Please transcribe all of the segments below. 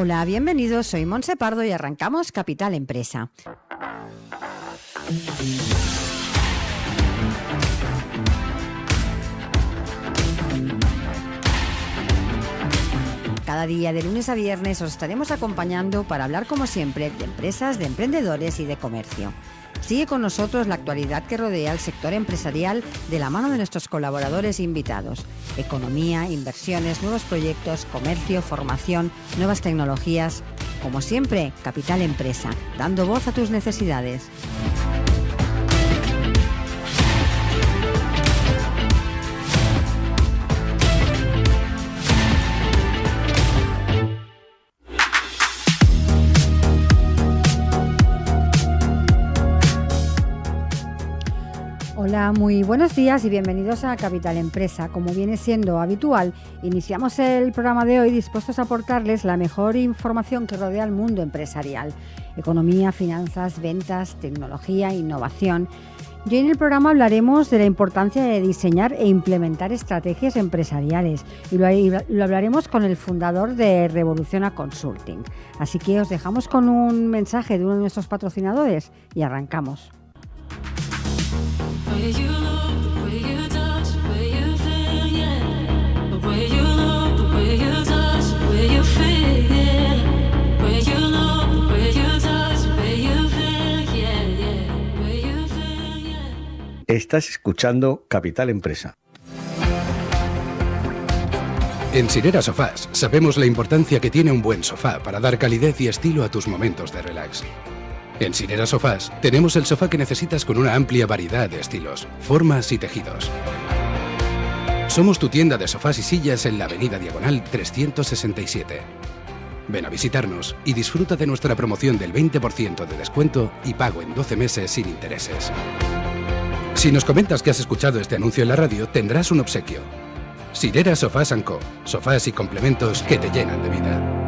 Hola, bienvenidos, soy Montse Pardo y arrancamos Capital Empresa. Cada día de lunes a viernes os estaremos acompañando para hablar como siempre de empresas, de emprendedores y de comercio. Sigue con nosotros la actualidad que rodea el sector empresarial de la mano de nuestros colaboradores e invitados. Economía, inversiones, nuevos proyectos, comercio, formación, nuevas tecnologías. Como siempre, Capital Empresa, dando voz a tus necesidades. Hola, muy buenos días y bienvenidos a Capital Empresa. Como viene siendo habitual, iniciamos el programa de hoy dispuestos a aportarles la mejor información que rodea el mundo empresarial. Economía, finanzas, ventas, tecnología, innovación. Y hoy en el programa hablaremos de la importancia de diseñar e implementar estrategias empresariales y lo hablaremos con el fundador de Revoluciona Consulting. Así que os dejamos con un mensaje de uno de nuestros patrocinadores y arrancamos. Estás escuchando Capital Empresa. En Sirera Sofás sabemos la importancia que tiene un buen sofá para dar calidez y estilo a tus momentos de relax. En Sirera Sofás tenemos el sofá que necesitas con una amplia variedad de estilos, formas y tejidos. Somos tu tienda de sofás y sillas en la Avenida Diagonal 367. Ven a visitarnos y disfruta de nuestra promoción del 20% de descuento y pago en 12 meses sin intereses. Si nos comentas que has escuchado este anuncio en la radio, tendrás un obsequio. Sirera Sofás & Co. Sofás y complementos que te llenan de vida.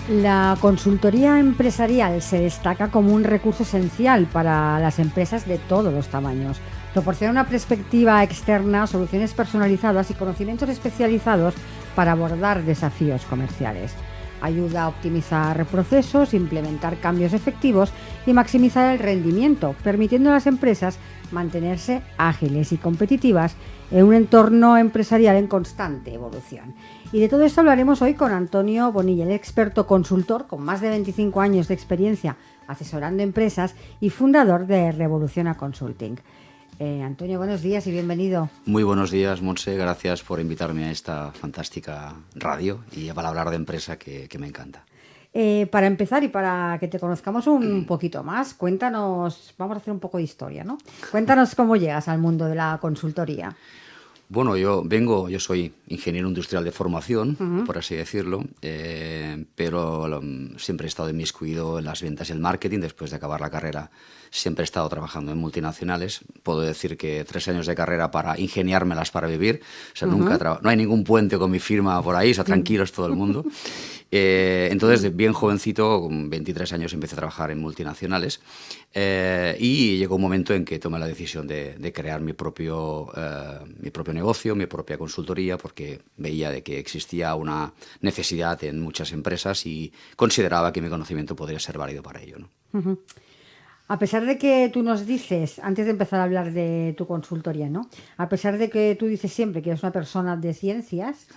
La consultoría empresarial se destaca como un recurso esencial para las empresas de todos los tamaños. Proporciona una perspectiva externa, soluciones personalizadas y conocimientos especializados para abordar desafíos comerciales. Ayuda a optimizar procesos, implementar cambios efectivos y maximizar el rendimiento, permitiendo a las empresas mantenerse ágiles y competitivas en un entorno empresarial en constante evolución. Y de todo esto hablaremos hoy con Antonio Bonilla, el experto consultor con más de 25 años de experiencia asesorando empresas y fundador de Revoluciona Consulting. Antonio, buenos días y bienvenido. Muy buenos días, Montse. Gracias por invitarme a esta fantástica radio y para hablar de empresa que me encanta. Para empezar y para que te conozcamos un poquito más, cuéntanos, vamos a hacer un poco de historia, ¿no? Cuéntanos cómo llegas al mundo de la consultoría. Bueno, yo soy ingeniero industrial de formación, por así decirlo, pero siempre he estado inmiscuido en las ventas y el marketing. Después de acabar la carrera siempre he estado trabajando en multinacionales. Puedo decir que 3 años de carrera para ingeniármelas para vivir. O sea, no hay ningún puente con mi firma por ahí, o sea, tranquilos todo el mundo. Entonces, bien jovencito, con 23 años, empecé a trabajar en multinacionales y llegó un momento en que tomé la decisión de crear mi propio negocio, mi propia consultoría, porque veía de que existía una necesidad en muchas empresas y consideraba que mi conocimiento podría ser válido para ello, ¿no? Uh-huh. A pesar de que tú nos dices, antes de empezar a hablar de tu consultoría, ¿no? A pesar de que tú dices siempre que eres una persona de ciencias,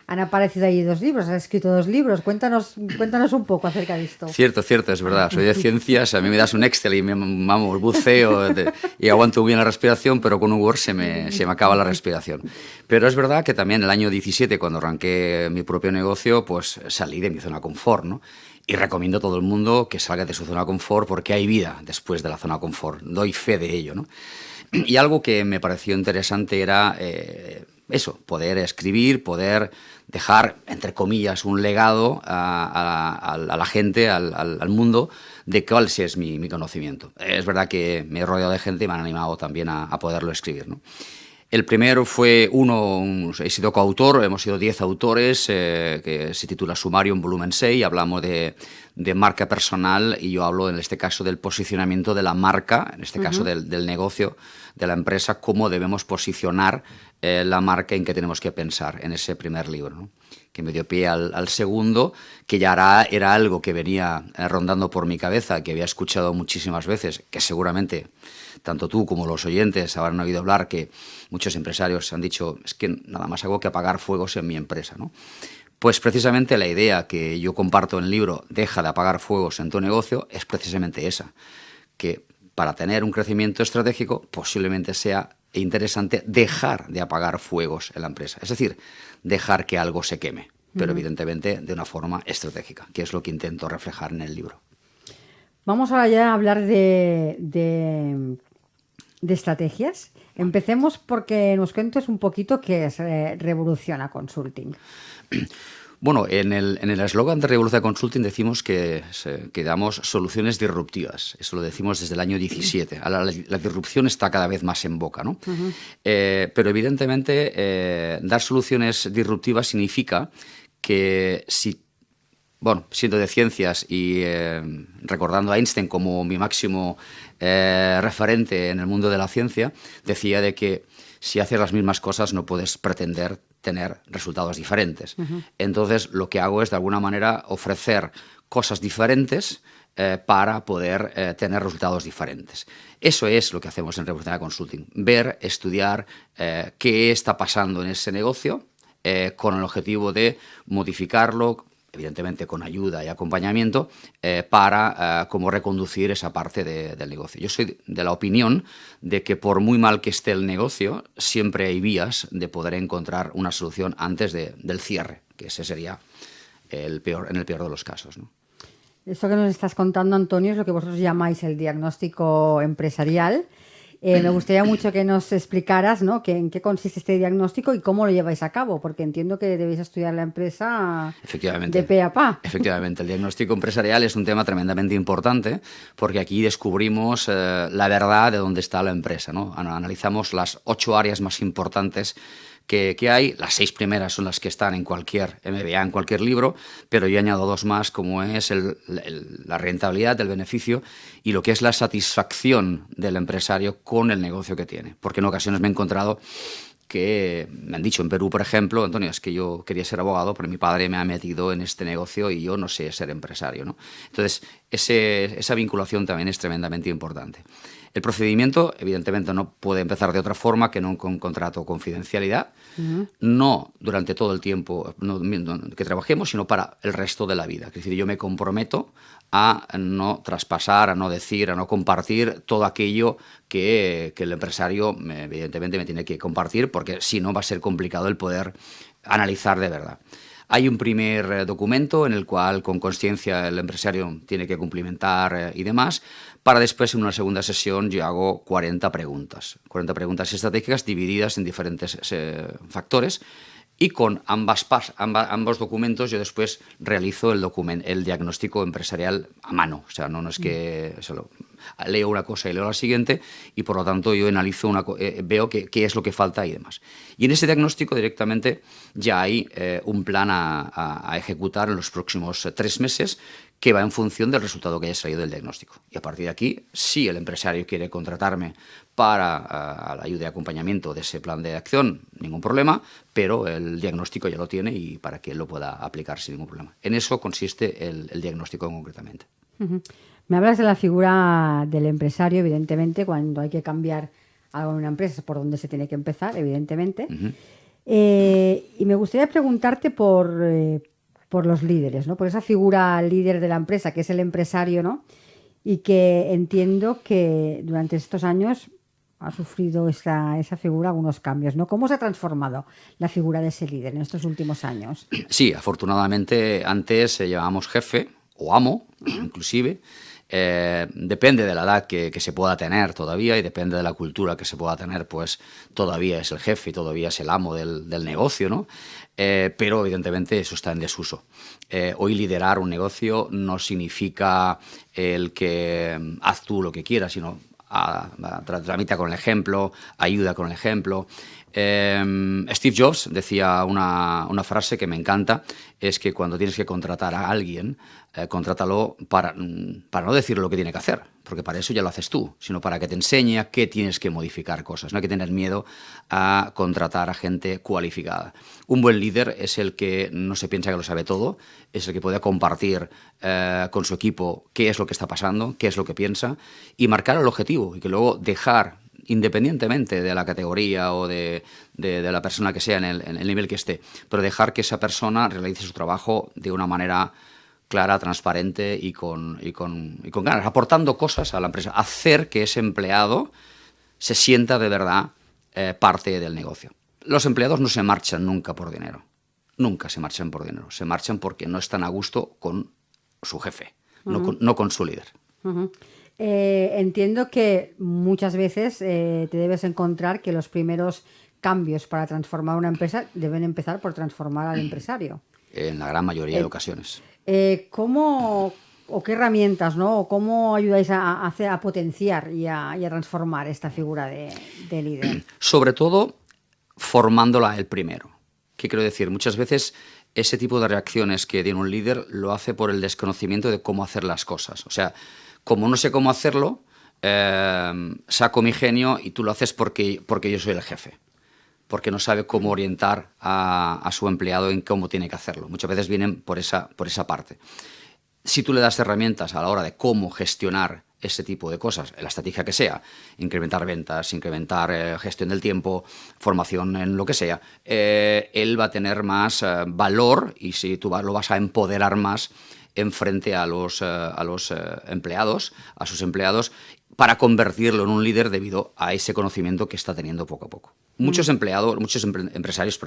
han aparecido ahí 2 libros, has escrito 2 libros. Cuéntanos un poco acerca de esto. Cierto, es verdad. Soy de ciencias, a mí me das un Excel y vamos, buceo y aguanto bien la respiración, pero con un Word se me acaba la respiración. Pero es verdad que también el año 17, cuando arranqué mi propio negocio, pues salí de mi zona de confort, ¿no? Y recomiendo a todo el mundo que salga de su zona de confort porque hay vida después de la zona de confort. Doy fe de ello, ¿no? Y algo que me pareció interesante era eso, poder escribir, poder dejar, entre comillas, un legado a la gente, al mundo, de cuál es mi conocimiento. Es verdad que me he rodeado de gente y me han animado también a poderlo escribir, ¿no? El primero fue he sido coautor, hemos sido 10 autores, que se titula Sumarium volumen 6, hablamos de marca personal y yo hablo en este caso del posicionamiento de la marca, en este caso del negocio, de la empresa, cómo debemos posicionar la marca, en qué tenemos que pensar en ese primer libro, ¿no? Que me dio pie al segundo, que ya era algo que venía rondando por mi cabeza, que había escuchado muchísimas veces, que seguramente tanto tú como los oyentes habrán oído hablar, que muchos empresarios han dicho, es que nada más hago que apagar fuegos en mi empresa, ¿no? Pues precisamente la idea que yo comparto en el libro, Deja de apagar fuegos en tu negocio, es precisamente esa, que para tener un crecimiento estratégico posiblemente sea interesante dejar de apagar fuegos en la empresa, es decir, dejar que algo se queme, pero evidentemente de una forma estratégica, que es lo que intento reflejar en el libro. Vamos ahora ya a hablar de estrategias. Empecemos porque nos cuentes un poquito qué es Revoluciona Consulting. Bueno, en el eslogan de Revoluciona Consulting decimos que damos soluciones disruptivas. Eso lo decimos desde el año 17. Ahora la disrupción está cada vez más en boca, ¿no? Pero evidentemente dar soluciones disruptivas significa que siendo de ciencias y recordando a Einstein como mi máximo referente en el mundo de la ciencia, decía de que si haces las mismas cosas no puedes pretender tener resultados diferentes. Entonces, lo que hago es, de alguna manera, ofrecer cosas diferentes para poder tener resultados diferentes. Eso es lo que hacemos en Revoluciona Consulting. Ver, estudiar qué está pasando en ese negocio con el objetivo de modificarlo, evidentemente con ayuda y acompañamiento, para cómo reconducir esa parte del negocio. Yo soy de la opinión de que por muy mal que esté el negocio, siempre hay vías de poder encontrar una solución antes del cierre, que ese sería en el peor de los casos, ¿no? Esto que nos estás contando, Antonio, es lo que vosotros llamáis el diagnóstico empresarial. Me gustaría mucho que nos explicaras, ¿no?, en qué consiste este diagnóstico y cómo lo lleváis a cabo, porque entiendo que debéis estudiar la empresa de pe a pa. Efectivamente, el diagnóstico empresarial es un tema tremendamente importante porque aquí descubrimos la verdad de dónde está la empresa, ¿no? Analizamos las 8 áreas más importantes que hay. Las 6 primeras son las que están en cualquier MBA, en cualquier libro, pero yo añado 2 más, como es la rentabilidad, el beneficio y lo que es la satisfacción del empresario con el negocio que tiene. Porque en ocasiones me he encontrado que me han dicho en Perú, por ejemplo, Antonio, es que yo quería ser abogado, pero mi padre me ha metido en este negocio y yo no sé ser empresario, ¿no? Entonces, esa vinculación también es tremendamente importante. El procedimiento, evidentemente, no puede empezar de otra forma que no con un contrato de confidencialidad, no durante todo el tiempo que trabajemos, sino para el resto de la vida. Es decir, yo me comprometo a no traspasar, a no decir, a no compartir todo aquello que el empresario, evidentemente, me tiene que compartir, porque si no va a ser complicado el poder analizar de verdad. Hay un primer documento en el cual, con consciencia, el empresario tiene que cumplimentar y demás, para después, en una segunda sesión, yo hago 40 preguntas estratégicas divididas en diferentes factores, y con ambos documentos yo después realizo el diagnóstico empresarial a mano. O sea, no es que solo leo una cosa y leo la siguiente, y por lo tanto yo analizo, veo qué es lo que falta y demás. Y en ese diagnóstico directamente ya hay un plan a ejecutar en los próximos 3 meses, que va en función del resultado que haya salido del diagnóstico. Y a partir de aquí, si el empresario quiere contratarme para la ayuda y acompañamiento de ese plan de acción, ningún problema, pero el diagnóstico ya lo tiene y para que él lo pueda aplicar sin ningún problema. En eso consiste el diagnóstico concretamente. Me hablas de la figura del empresario, evidentemente, cuando hay que cambiar algo en una empresa, es por donde se tiene que empezar, evidentemente. Y me gustaría preguntarte por los líderes, ¿no? Por esa figura líder de la empresa, que es el empresario, ¿no? Y que entiendo que durante estos años ha sufrido esa figura algunos cambios, ¿no? ¿Cómo se ha transformado la figura de ese líder en estos últimos años? Sí, afortunadamente antes llamábamos jefe o amo, inclusive. Depende de la edad que se pueda tener todavía y depende de la cultura que se pueda tener, pues todavía es el jefe y todavía es el amo del negocio, ¿no? Pero evidentemente eso está en desuso. Hoy liderar un negocio no significa el que haz tú lo que quieras, sino tramita con el ejemplo, ayuda con el ejemplo. Steve Jobs decía una frase que me encanta, es que cuando tienes que contratar a alguien, contrátalo para no decir lo que tiene que hacer, porque para eso ya lo haces tú, sino para que te enseñe a qué tienes que modificar cosas. No hay que tener miedo a contratar a gente cualificada. Un buen líder es el que no se piensa que lo sabe todo, es el que puede compartir con su equipo qué es lo que está pasando, qué es lo que piensa y marcar el objetivo y que luego dejar, independientemente de la categoría o de la persona que sea en el nivel que esté, pero dejar que esa persona realice su trabajo de una manera clara, transparente y con ganas, aportando cosas a la empresa, hacer que ese empleado se sienta de verdad parte del negocio. Los empleados no se marchan nunca por dinero, nunca se marchan por dinero, se marchan porque no están a gusto con su jefe, no con su líder. Uh-huh. Entiendo que muchas veces te debes encontrar que los primeros cambios para transformar una empresa deben empezar por transformar al empresario. En la gran mayoría de ocasiones. ¿Cómo o qué herramientas, ¿no? O cómo ayudáis a potenciar y a transformar esta figura de líder? Sobre todo formándola el primero. ¿Qué quiero decir? Muchas veces ese tipo de reacciones que tiene un líder lo hace por el desconocimiento de cómo hacer las cosas. O sea, como no sé cómo hacerlo, saco mi genio y tú lo haces porque yo soy el jefe. Porque no sabe cómo orientar a su empleado en cómo tiene que hacerlo. Muchas veces vienen por esa parte. Si tú le das herramientas a la hora de cómo gestionar ese tipo de cosas, la estrategia que sea, incrementar ventas, incrementar gestión del tiempo, formación en lo que sea, él va a tener más valor y si tú lo vas a empoderar más en frente a los empleados, a sus empleados, para convertirlo en un líder debido a ese conocimiento que está teniendo poco a poco. Muchos empresarios,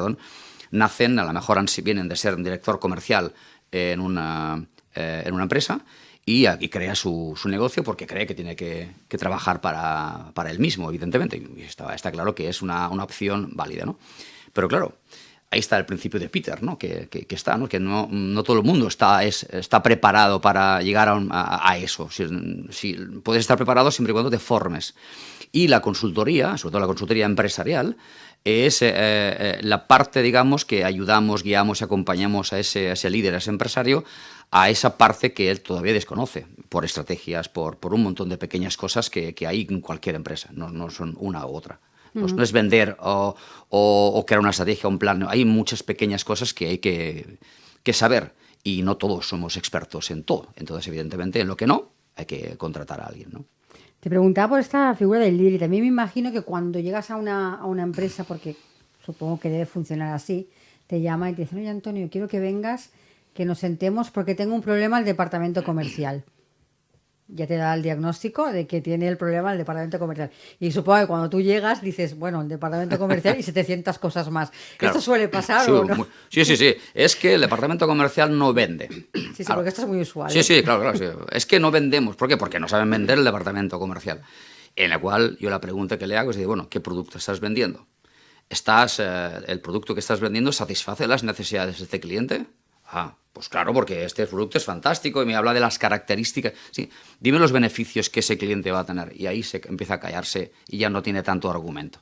nacen, a lo mejor vienen de ser un director comercial en una empresa y crea su negocio porque cree que tiene que trabajar para él mismo, evidentemente. Y está claro que es una opción válida, ¿no? Pero claro, ahí está el principio de Peter, ¿no? Que está, ¿no? Que no todo el mundo está preparado para llegar a eso. Si puedes estar preparado siempre y cuando te formes. Y la consultoría, sobre todo la consultoría empresarial, es la parte, digamos, que ayudamos, guiamos y acompañamos a ese líder, a ese empresario, a esa parte que él todavía desconoce, por estrategias, por un montón de pequeñas cosas que hay en cualquier empresa, no son una u otra. Pues no es vender o crear una estrategia, un plan. Hay muchas pequeñas cosas que hay que saber y no todos somos expertos en todo. Entonces, evidentemente, en lo que no, hay que contratar a alguien, ¿no? Te preguntaba por esta figura del líder y también me imagino que cuando llegas a una empresa, porque supongo que debe funcionar así, te llama y te dice, oye Antonio, quiero que vengas, que nos sentemos porque tengo un problema al departamento comercial. Ya te da el diagnóstico de que tiene el problema el departamento comercial. Y supongo que cuando tú llegas dices, bueno, el departamento comercial y 700 cosas más. Claro. ¿Esto suele pasar sí, o no? Sí. Es que el departamento comercial no vende. Sí, claro. Porque esto es muy usual. Sí, claro. Sí. Es que no vendemos. ¿Por qué? Porque no saben vender el departamento comercial. En la cual yo la pregunta que le hago es, bueno, ¿qué producto estás vendiendo? ¿El producto que estás vendiendo satisface las necesidades de este cliente? Pues claro, porque este producto es fantástico y me habla de las características. Sí, dime los beneficios que ese cliente va a tener. Y ahí se empieza a callarse y ya no tiene tanto argumento.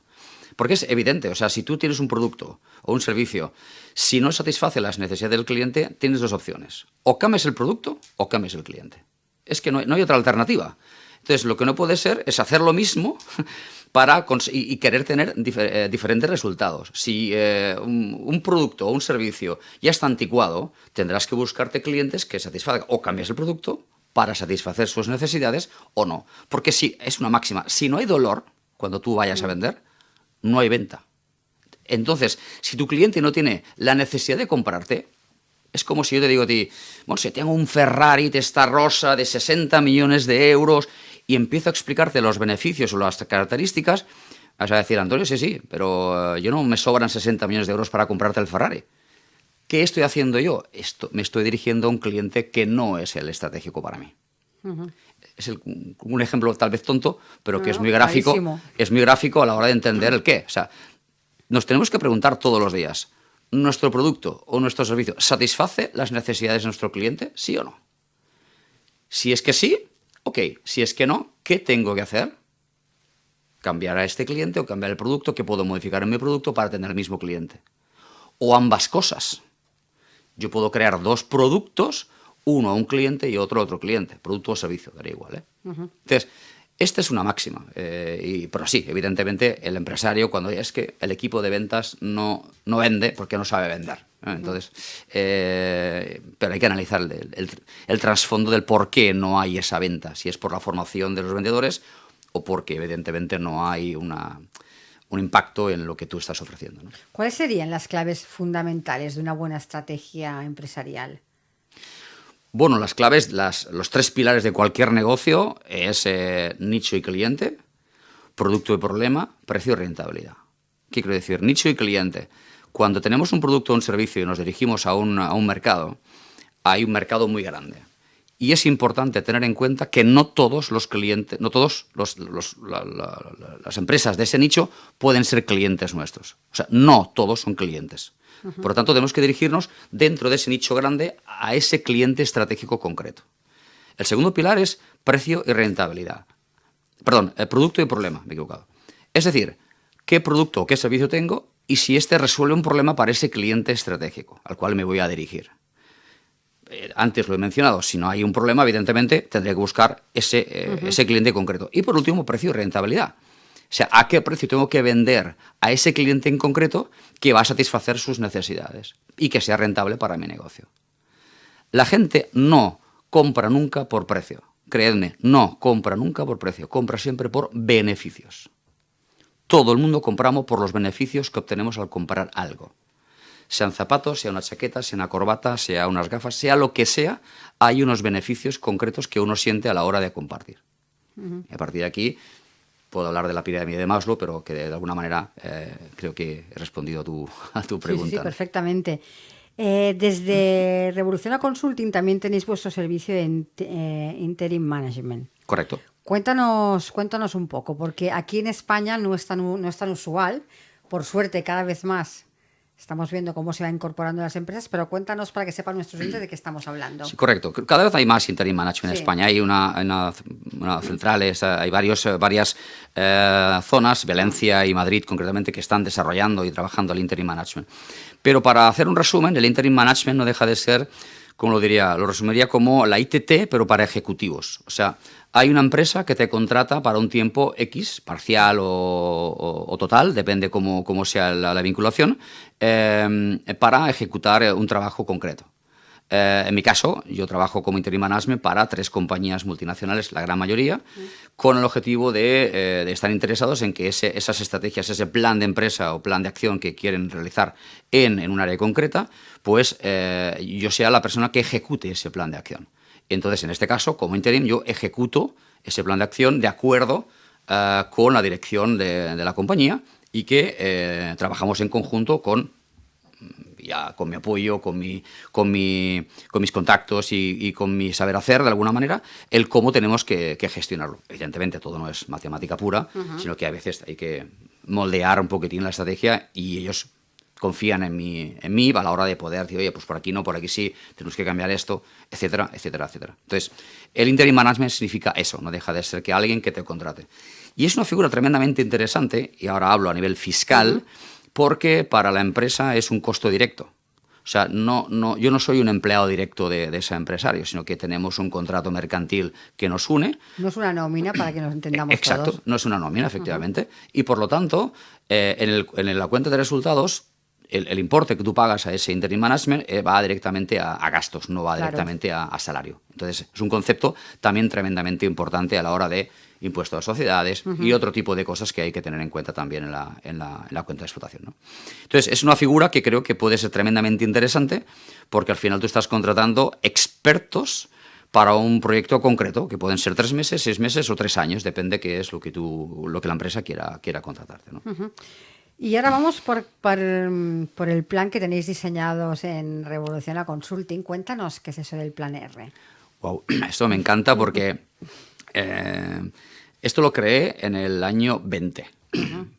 Porque es evidente, o sea, si tú tienes un producto o un servicio, si no satisface las necesidades del cliente, tienes dos opciones. O cambias el producto o cambias el cliente. Es que no hay otra alternativa. Entonces, lo que no puede ser es hacer lo mismo y querer tener diferentes resultados. Si un producto o un servicio ya está anticuado, tendrás que buscarte clientes que satisfagan o cambias el producto para satisfacer sus necesidades o no. Porque es una máxima. Si no hay dolor cuando tú vayas a vender, no hay venta. Entonces, si tu cliente no tiene la necesidad de comprarte, es como si yo te digo a ti, bueno, si tengo un Ferrari Testarossa de 60 millones de euros y empiezo a explicarte los beneficios o las características, vas a decir, Antonio, sí, pero yo no me sobran 60 millones de euros para comprarte el Ferrari. ¿Qué estoy haciendo yo? Me estoy dirigiendo a un cliente que no es el estratégico para mí. Uh-huh. Es un ejemplo tal vez tonto, pero que es muy clarísimo. gráfico. Es muy gráfico a la hora de entender el qué. O sea, nos tenemos que preguntar todos los días, ¿nuestro producto o nuestro servicio satisface las necesidades de nuestro cliente? ¿Sí o no? Si es que sí, ok. Si es que no, ¿qué tengo que hacer? ¿Cambiar a este cliente o cambiar el producto? ¿Qué puedo modificar en mi producto para tener el mismo cliente? O ambas cosas. Yo puedo crear 2 productos, uno a un cliente y otro a otro cliente. Producto o servicio, daría igual. Entonces, esta es una máxima. Pero sí, evidentemente, el empresario, cuando es que el equipo de ventas no vende porque no sabe vender. Entonces, pero hay que analizar el trasfondo del por qué no hay esa venta. Si es por la formación de los vendedores o porque, evidentemente, no hay un impacto en lo que tú estás ofreciendo, ¿no? ¿Cuáles serían las claves fundamentales de una buena estrategia empresarial? Bueno, las claves, los 3 pilares de cualquier negocio es nicho y cliente, producto y problema, precio y rentabilidad. ¿Qué quiero decir? Nicho y cliente. Cuando tenemos un producto o un servicio y nos dirigimos a un mercado, hay un mercado muy grande. Y es importante tener en cuenta que no todos los clientes, no todos las empresas de ese nicho pueden ser clientes nuestros. O sea, no todos son clientes. Por lo tanto, tenemos que dirigirnos dentro de ese nicho grande a ese cliente estratégico concreto. El segundo pilar es precio y rentabilidad. Perdón, producto y problema, me he equivocado. Es decir, qué producto o qué servicio tengo y si este resuelve un problema para ese cliente estratégico al cual me voy a dirigir. Antes lo he mencionado, si no hay un problema, evidentemente tendré que buscar ese cliente concreto. Y por último, precio y rentabilidad. O sea, ¿a qué precio tengo que vender a ese cliente en concreto que va a satisfacer sus necesidades y que sea rentable para mi negocio? La gente no compra nunca por precio. Creedme, no compra nunca por precio, compra siempre por beneficios. Todo el mundo compramos por los beneficios que obtenemos al comprar algo. Sean zapatos, sea una chaqueta, sea una corbata, sea unas gafas, sea lo que sea, hay unos beneficios concretos que uno siente a la hora de compartir. Y a partir de aquí puedo hablar de la pirámide de Maslow, pero que de alguna manera creo que he respondido a tu pregunta. Sí, perfectamente. Desde Revoluciona Consulting también tenéis vuestro servicio de Interim Management. Correcto. Cuéntanos un poco, porque aquí en España no es tan usual. Por suerte, cada vez más estamos viendo cómo se va incorporando las empresas, pero cuéntanos para que sepan nuestros oyentes de qué estamos hablando. Sí, correcto. Cada vez hay más Interim Management en España. Hay una centrales, hay varias zonas, Valencia y Madrid concretamente, que están desarrollando y trabajando el Interim Management. Pero para hacer un resumen, el Interim Management no deja de ser, como lo resumiría como la ITT, pero para ejecutivos. O sea, hay una empresa que te contrata para un tiempo X, parcial o total, depende cómo sea la vinculación, para ejecutar un trabajo concreto. En mi caso, yo trabajo como Interim Management para 3 compañías multinacionales, la gran mayoría, con el objetivo de estar interesados en que esas estrategias, ese plan de empresa o plan de acción que quieren realizar en un área concreta, pues yo sea la persona que ejecute ese plan de acción. Entonces, en este caso, como interim, yo ejecuto ese plan de acción de acuerdo con la dirección de la compañía y que trabajamos en conjunto con mi apoyo, con mis contactos y con mi saber hacer, de alguna manera, el cómo tenemos que gestionarlo. Evidentemente, todo no es matemática pura, sino que a veces hay que moldear un poquitín la estrategia y ellos confían en mí a la hora de poder decir, oye, pues por aquí no, por aquí sí, tenemos que cambiar esto, etcétera, etcétera, etcétera. Entonces, el Interim Management significa eso, no deja de ser que alguien que te contrate. Y es una figura tremendamente interesante, y ahora hablo a nivel fiscal, porque para la empresa es un costo directo. O sea, yo no soy un empleado directo de ese empresario, sino que tenemos un contrato mercantil que nos une. No es una nómina, para que nos entendamos Exacto, todos. no es una nómina, efectivamente. Y por lo tanto, en la cuenta de resultados, el importe que tú pagas a ese Interim Management va directamente a gastos, no va directamente a salario. Entonces, es un concepto también tremendamente importante a la hora de impuestos a sociedades y otro tipo de cosas que hay que tener en cuenta también en la cuenta de explotación, ¿no? Entonces, es una figura que creo que puede ser tremendamente interesante porque al final tú estás contratando expertos para un proyecto concreto, que pueden ser 3 meses, 6 meses o 3 años, depende qué es lo que la empresa quiera contratarte, ¿no? Y ahora vamos por el plan que tenéis diseñados en Revoluciona Consulting. Cuéntanos qué es eso del plan R. Wow, esto me encanta porque Esto lo creé en el año 20,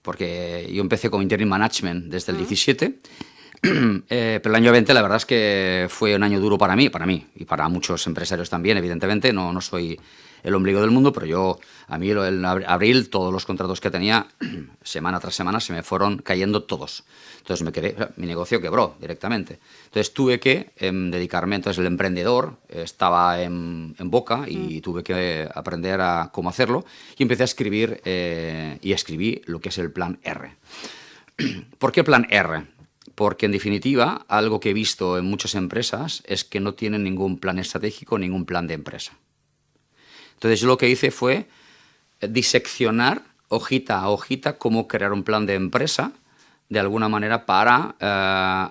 porque yo empecé como interim management desde el 17, pero el año 20 la verdad es que fue un año duro para mí y para muchos empresarios también, evidentemente. No soy el ombligo del mundo, pero a mí en abril todos los contratos que tenía, semana tras semana, se me fueron cayendo todos. Entonces mi negocio quebró directamente. Entonces tuve que dedicarme, entonces el emprendedor estaba en boca y tuve que aprender a cómo hacerlo, y empecé a escribir y escribí lo que es el plan R. ¿Por qué plan R? Porque, en definitiva, algo que he visto en muchas empresas es que no tienen ningún plan estratégico, ningún plan de empresa. Entonces, yo lo que hice fue diseccionar hojita a hojita cómo crear un plan de empresa, de alguna manera, para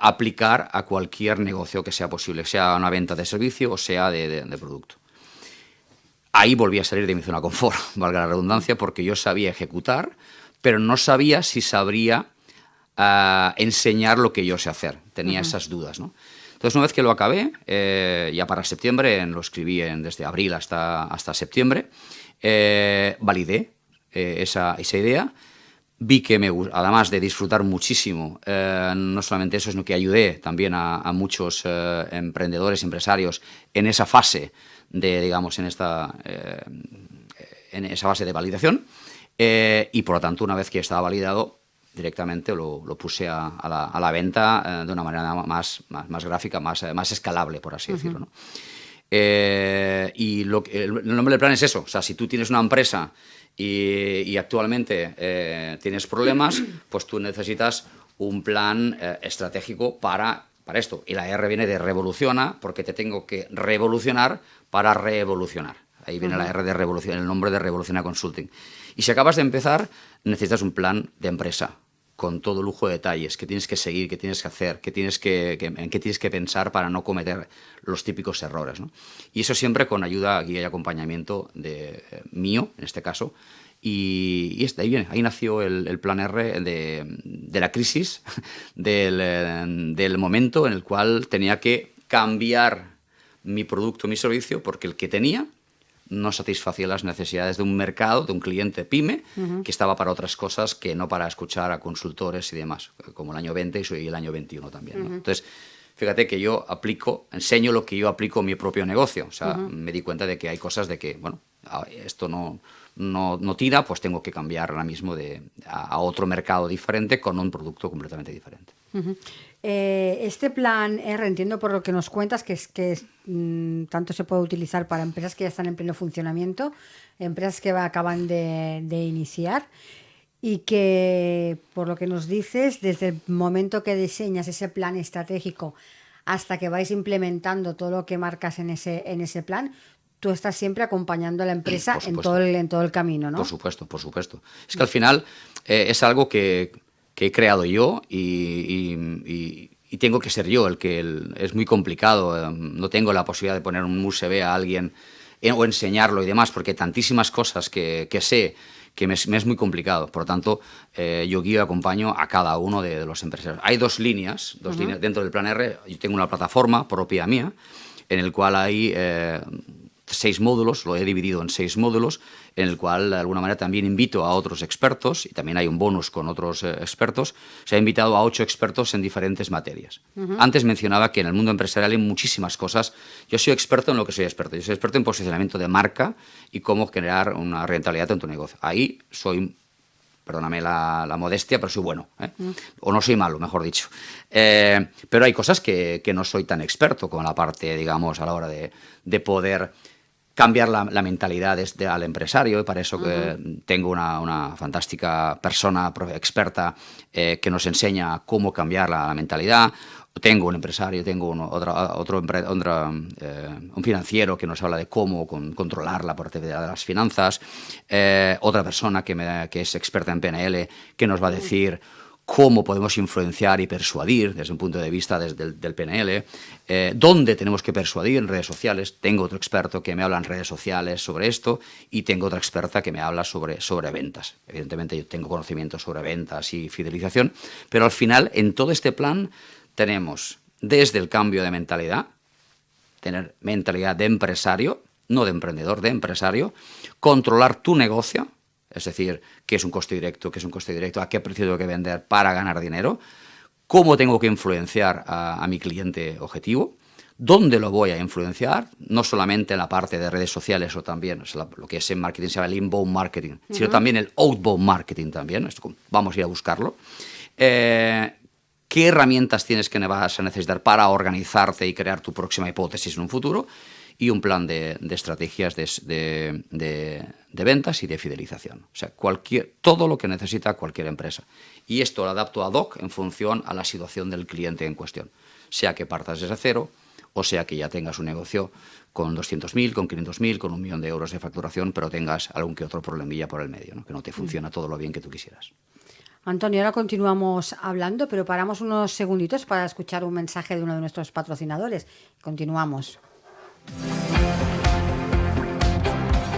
aplicar a cualquier negocio que sea posible, sea una venta de servicio o sea de producto. Ahí volví a salir de mi zona de confort, valga la redundancia, porque yo sabía ejecutar, pero no sabía si sabría enseñar lo que yo sé hacer. Tenía esas dudas, ¿no? Entonces, una vez que lo acabé, ya para septiembre, lo escribí desde abril hasta septiembre, validé esa idea. Vi que además de disfrutar muchísimo, no solamente eso, sino que ayudé también a muchos emprendedores, empresarios en esa fase digamos, en esa fase de validación, y por lo tanto, una vez que estaba validado, directamente lo puse a la venta de una manera más gráfica, más escalable, por así decirlo, ¿no? Y el nombre del plan es eso. O sea, si tú tienes una empresa y actualmente tienes problemas, pues tú necesitas un plan estratégico para esto. Y la R viene de revoluciona, porque te tengo que revolucionar para revolucionar. Ahí viene la R de revolución, el nombre de Revoluciona Consulting. Y si acabas de empezar, necesitas un plan de empresa con todo lujo de detalles, que tienes que seguir, que tienes que hacer, en qué tienes que pensar para no cometer los típicos errores, ¿no? Y eso siempre con ayuda, guía y acompañamiento mío, en este caso. Y ahí nació el plan R de la crisis, del momento en el cual tenía que cambiar mi producto, mi servicio, porque el que tenía no satisfacía las necesidades de un mercado, de un cliente pyme, que estaba para otras cosas que no para escuchar a consultores y demás, como el año 20 y el año 21 también, ¿no? Entonces, fíjate que yo enseño lo que yo aplico en mi propio negocio. O sea, me di cuenta de que hay cosas de que, bueno, esto no tira, pues tengo que cambiar ahora mismo a otro mercado diferente con un producto completamente diferente. Este plan R, entiendo por lo que nos cuentas, que tanto se puede utilizar para empresas que ya están en pleno funcionamiento, empresas que acaban de iniciar, y que, por lo que nos dices, desde el momento que diseñas ese plan estratégico hasta que vais implementando todo lo que marcas en ese plan, tú estás siempre acompañando a la empresa en todo el camino, ¿no? Por supuesto. Es que al final es algo que he creado yo y tengo que ser yo es muy complicado. No tengo la posibilidad de poner un USB a alguien o enseñarlo y demás, porque hay tantísimas cosas que sé que me es muy complicado. Por lo tanto, yo guío y acompaño a cada uno de los empresarios. Hay dos líneas dentro del plan R. Yo tengo una plataforma propia mía, en el cual hay 6 módulos, lo he dividido en 6 módulos, en el cual de alguna manera también invito a otros expertos, y también hay un bonus con otros expertos. Se ha invitado a 8 expertos en diferentes materias. Antes mencionaba que en el mundo empresarial hay muchísimas cosas. Yo soy experto en lo que soy experto. Yo soy experto en posicionamiento de marca y cómo generar una rentabilidad en tu negocio. Ahí soy, perdóname la modestia, pero soy bueno, ¿eh? O no soy malo, mejor dicho. Pero hay cosas que no soy tan experto, como la parte, digamos, a la hora de poder cambiar la mentalidad al empresario, y para eso que tengo una fantástica persona experta que nos enseña cómo cambiar la mentalidad. Tengo un empresario, tengo un financiero que nos habla de cómo controlar la parte de las finanzas, otra persona que es experta en PNL que nos va a decir cómo podemos influenciar y persuadir desde un punto de vista del PNL, dónde tenemos que persuadir en redes sociales. Tengo otro experto que me habla en redes sociales sobre esto, y tengo otra experta que me habla sobre ventas. Evidentemente yo tengo conocimiento sobre ventas y fidelización, pero al final en todo este plan tenemos desde el cambio de mentalidad, tener mentalidad de empresario, no de emprendedor, de empresario, controlar tu negocio, es decir, qué es un coste directo, a qué precio tengo que vender para ganar dinero, cómo tengo que influenciar a mi cliente objetivo, dónde lo voy a influenciar, no solamente en la parte de redes sociales o también, lo que es en marketing se llama el inbound marketing, sino también el outbound marketing también, vamos a ir a buscarlo. ¿Qué herramientas tienes que vas a necesitar para organizarte y crear tu próxima hipótesis en un futuro? Y un plan de estrategias de ventas y de fidelización. O sea, todo lo que necesita cualquier empresa. Y esto lo adapto ad hoc en función a la situación del cliente en cuestión. Sea que partas desde cero, o sea que ya tengas un negocio con 200.000, con 500.000, con 1 millón de euros de facturación, pero tengas algún que otro problemilla por el medio, ¿no? Que no te funciona todo lo bien que tú quisieras. Antonio, ahora continuamos hablando, pero paramos unos segunditos para escuchar un mensaje de uno de nuestros patrocinadores. Continuamos.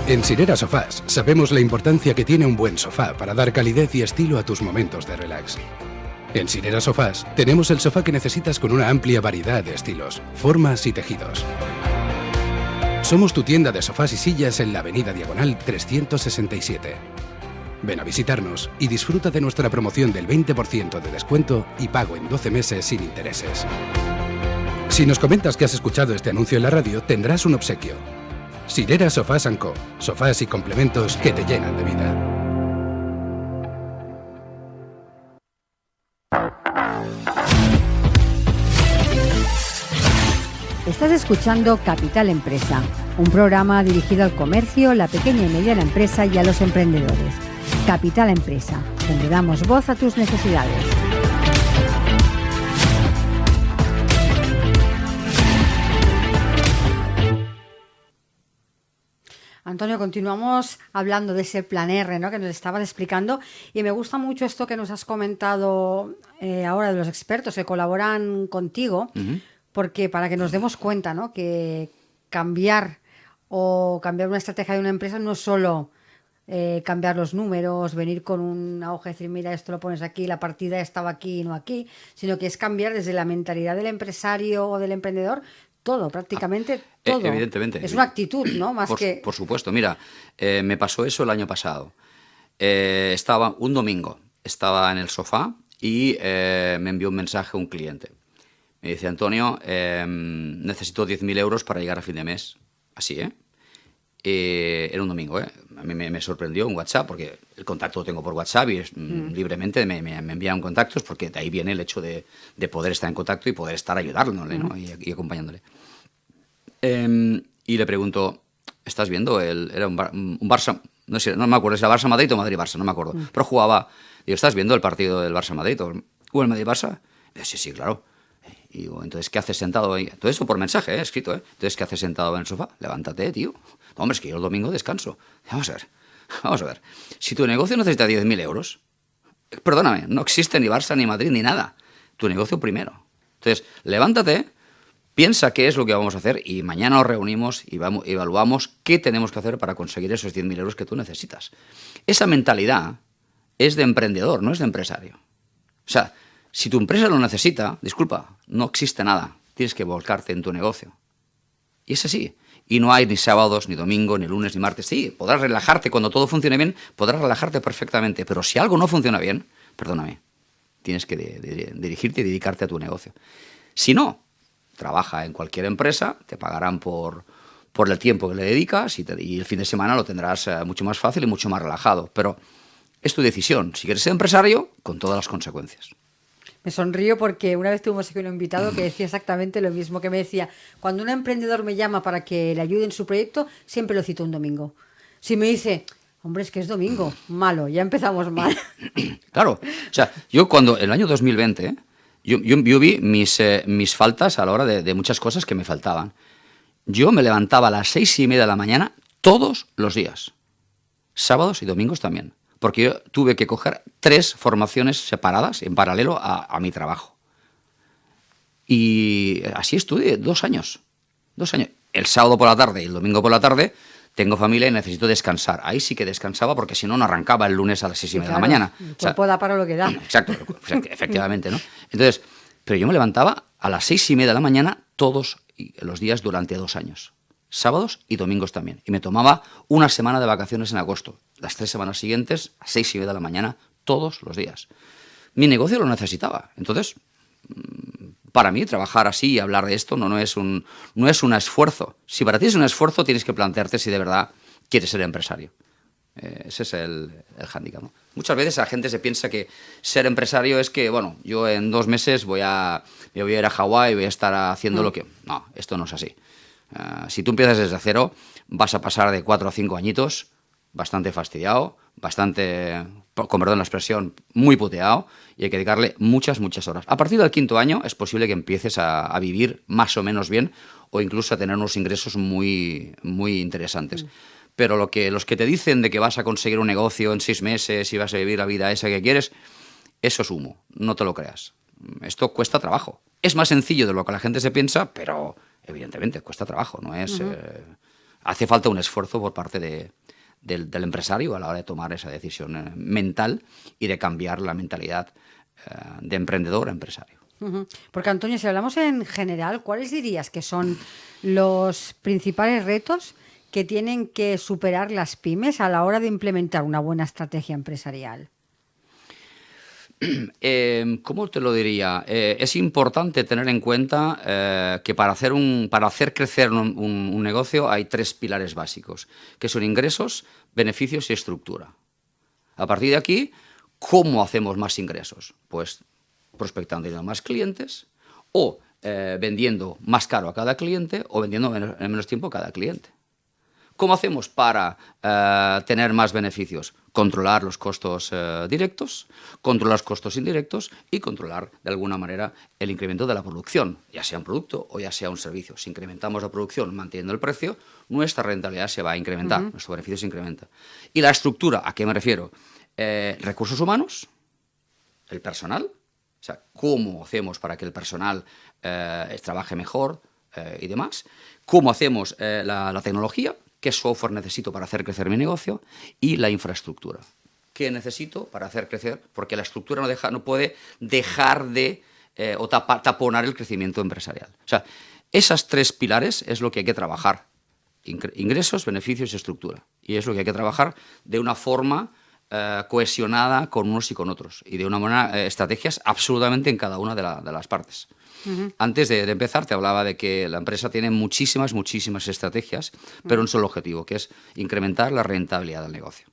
En Sirera Sofás sabemos la importancia que tiene un buen sofá para dar calidez y estilo a tus momentos de relax. En Sirera Sofás tenemos el sofá que necesitas con una amplia variedad de estilos, formas y tejidos. Somos tu tienda de sofás y sillas en la Avenida Diagonal 367. Ven a visitarnos y disfruta de nuestra promoción del 20% de descuento y pago en 12 meses sin intereses. Si nos comentas que has escuchado este anuncio en la radio, tendrás un obsequio. Sirera Sofás & Co. Sofás y complementos que te llenan de vida. Estás escuchando Capital Empresa, un programa dirigido al comercio, la pequeña y mediana empresa y a los emprendedores. Capital Empresa, donde damos voz a tus necesidades. Antonio, continuamos hablando de ese plan R, ¿no?, que nos estabas explicando, y me gusta mucho esto que nos has comentado ahora de los expertos que colaboran contigo, porque para que nos demos cuenta, ¿no?, que cambiar una estrategia de una empresa no es solo cambiar los números, venir con una hoja y decir, mira, esto lo pones aquí, la partida estaba aquí y no aquí, sino que es cambiar desde la mentalidad del empresario o del emprendedor todo, prácticamente todo. Evidentemente. Es una actitud, ¿no? Por supuesto. Mira, me pasó eso el año pasado. Estaba un domingo, estaba en el sofá y me envió un mensaje un cliente. Me dice, Antonio, necesito 10.000 euros para llegar a fin de mes. Así, era un domingo, A mí me sorprendió un WhatsApp, porque el contacto lo tengo por WhatsApp y libremente me envían contactos, porque de ahí viene el hecho de poder estar en contacto y poder estar ayudándole, ¿no? y acompañándole. Y le pregunto, ¿estás viendo? Era un Barça, no sé, no me acuerdo si era Barça-Madrid o Madrid-Barça, no me acuerdo. Pero jugaba, digo, ¿estás viendo el partido del Barça-Madrid o el Madrid-Barça? Sí, claro. Y digo, entonces, ¿qué haces sentado ahí? Todo esto por mensaje, escrito, Entonces, ¿qué haces sentado en el sofá? Levántate, tío. No, hombre, es que yo el domingo descanso. Vamos a ver. Si tu negocio necesita 10.000 euros, perdóname, no existe ni Barça, ni Madrid, ni nada. Tu negocio primero. Entonces, levántate, piensa qué es lo que vamos a hacer y mañana nos reunimos y evaluamos qué tenemos que hacer para conseguir esos 10.000 euros que tú necesitas. Esa mentalidad es de emprendedor, no es de empresario. O sea, si tu empresa lo necesita, disculpa, no existe nada. Tienes que volcarte en tu negocio. Y es así. Y no hay ni sábados, ni domingo, ni lunes, ni martes. Sí, podrás relajarte cuando todo funcione bien, podrás relajarte perfectamente. Pero si algo no funciona bien, perdóname, tienes que dirigirte y dedicarte a tu negocio. Si no, trabaja en cualquier empresa, te pagarán por el tiempo que le dedicas y el fin de semana lo tendrás mucho más fácil y mucho más relajado. Pero es tu decisión. Si quieres ser empresario, con todas las consecuencias. Me sonrío porque una vez tuvimos aquí un invitado que decía exactamente lo mismo, que me decía, cuando un emprendedor me llama para que le ayude en su proyecto, siempre lo cito un domingo. Si me dice, hombre, es que es domingo, malo, ya empezamos mal. Claro, o sea, yo cuando el año 2020, yo vi mis faltas a la hora de muchas cosas que me faltaban. Yo me levantaba a las 6:30 de la mañana todos los días, sábados y domingos también. Porque yo tuve que coger 3 formaciones separadas en paralelo a mi trabajo. Y así estuve 2 años. 2 años. El sábado por la tarde y el domingo por la tarde tengo familia y necesito descansar. Ahí sí que descansaba porque si no, no arrancaba el lunes a las 6:30 de la mañana. El cuerpo da para lo que da. Exacto, efectivamente, ¿no? Entonces, pero yo me levantaba a las 6:30 de la mañana todos los días durante 2 años. sábados y domingos también. Y me tomaba una semana de vacaciones en agosto. Las 3 semanas siguientes, a 6:30 de la mañana, todos los días. Mi negocio lo necesitaba. Entonces, para mí, trabajar así y hablar de esto no es un esfuerzo. Si para ti es un esfuerzo, tienes que plantearte si de verdad quieres ser empresario. Ese es el hándicap, ¿no? Muchas veces la gente se piensa que ser empresario es que, bueno, yo en 2 meses me voy a ir a Hawái y voy a estar haciendo lo que... No, esto no es así. Si tú empiezas desde cero, vas a pasar de 4 a 5 añitos bastante fastidiado, bastante, con perdón la expresión, muy puteado, y hay que dedicarle muchas horas. A partir del 5.º año es posible que empieces a vivir más o menos bien o incluso a tener unos ingresos muy interesantes. Pero los que te dicen de que vas a conseguir un negocio en 6 meses y vas a vivir la vida esa que quieres, eso es humo, no te lo creas. Esto cuesta trabajo. Es más sencillo de lo que la gente se piensa, pero evidentemente cuesta trabajo. No es, hace falta un esfuerzo por parte del empresario a la hora de tomar esa decisión mental y de cambiar la mentalidad de emprendedor a empresario. Porque, Antonio, si hablamos en general, ¿cuáles dirías que son los principales retos que tienen que superar las pymes a la hora de implementar una buena estrategia empresarial? ¿Cómo te lo diría? Es importante tener en cuenta que para hacer crecer un negocio hay 3 pilares básicos, que son ingresos, beneficios y estructura. A partir de aquí, ¿cómo hacemos más ingresos? Pues prospectando a más clientes o vendiendo más caro a cada cliente o vendiendo en menos tiempo a cada cliente. ¿Cómo hacemos para tener más beneficios? Controlar los costos directos, controlar los costos indirectos y controlar, de alguna manera, el incremento de la producción, ya sea un producto o ya sea un servicio. Si incrementamos la producción manteniendo el precio, nuestra rentabilidad se va a incrementar, nuestro beneficio se incrementa. ¿Y la estructura? ¿A qué me refiero? Recursos humanos, el personal, o sea, cómo hacemos para que el personal trabaje mejor y demás, cómo hacemos la tecnología, qué software necesito para hacer crecer mi negocio y la infraestructura. ¿Qué necesito para hacer crecer? Porque la estructura no puede dejar de o taponar el crecimiento empresarial. O sea, esas 3 pilares es lo que hay que trabajar. Ingresos, beneficios y estructura. Y es lo que hay que trabajar de una forma cohesionada con unos y con otros. Y de una manera, estrategias absolutamente en cada una de las partes. Antes de empezar te hablaba de que la empresa tiene muchísimas estrategias, pero un solo objetivo, que es incrementar la rentabilidad del negocio.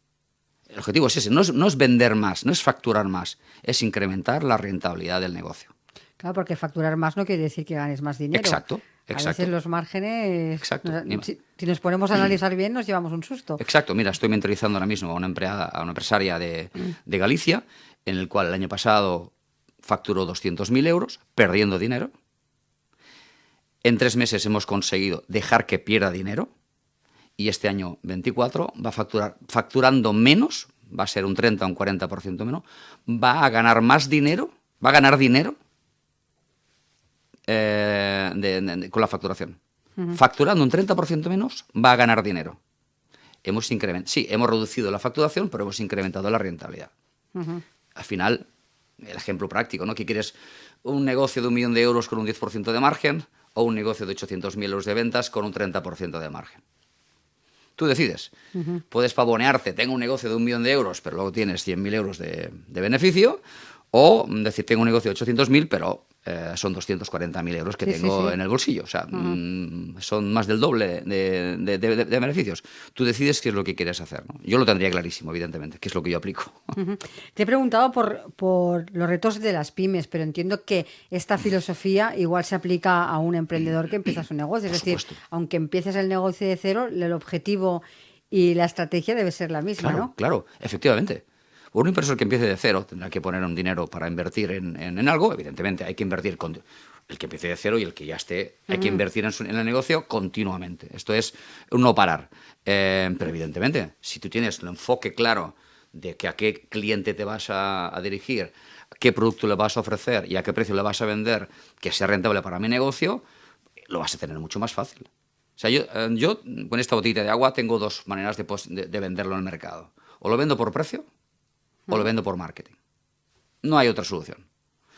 El objetivo es ese, no es vender más, no es facturar más, es incrementar la rentabilidad del negocio. Claro, porque facturar más no quiere decir que ganes más dinero. Exacto. A veces los márgenes, Exacto. Si nos ponemos a analizar bien, nos llevamos un susto. Exacto. Mira, estoy mentorizando ahora mismo a una empresaria de Galicia, en el cual el año pasado facturó 200.000 euros, perdiendo dinero. En 3 meses hemos conseguido dejar que pierda dinero y este año 24 va a facturando menos, va a ser un 30 o un 40% menos, va a ganar más dinero, va a ganar dinero con la facturación. Facturando un 30% menos, va a ganar dinero. Hemos reducido la facturación, pero hemos incrementado la rentabilidad. Al final, el ejemplo práctico, ¿no? ¿Qué quieres? ¿Un negocio de 1 millón de euros con un 10% de margen o un negocio de 800.000 euros de ventas con un 30% de margen? Tú decides. Puedes pavonearte, tengo un negocio de 1 millón de euros, pero luego tienes 100.000 euros de beneficio, o decir, tengo un negocio de 800.000, pero son 240.000 euros que tengo en el bolsillo. O sea, son más del doble de beneficios. Tú decides qué es lo que quieres hacer, ¿no? Yo lo tendría clarísimo, evidentemente, qué es lo que yo aplico. Te he preguntado por los retos de las pymes, pero entiendo que esta filosofía igual se aplica a un emprendedor que empieza su negocio. Es decir, aunque empieces el negocio de cero, el objetivo y la estrategia debe ser la misma, claro, ¿no? Claro, efectivamente. Un inversor que empiece de cero tendrá que poner un dinero para invertir en algo. Evidentemente, hay que invertir con el que empiece de cero y el que ya esté. Hay que invertir en el negocio continuamente. Esto es un no parar. Pero evidentemente, si tú tienes el enfoque claro de que a qué cliente te vas a dirigir, qué producto le vas a ofrecer y a qué precio le vas a vender que sea rentable para mi negocio, lo vas a tener mucho más fácil. O sea, yo con esta botellita de agua tengo 2 maneras de venderlo en el mercado. O lo vendo por precio o lo vendo por marketing. No hay otra solución.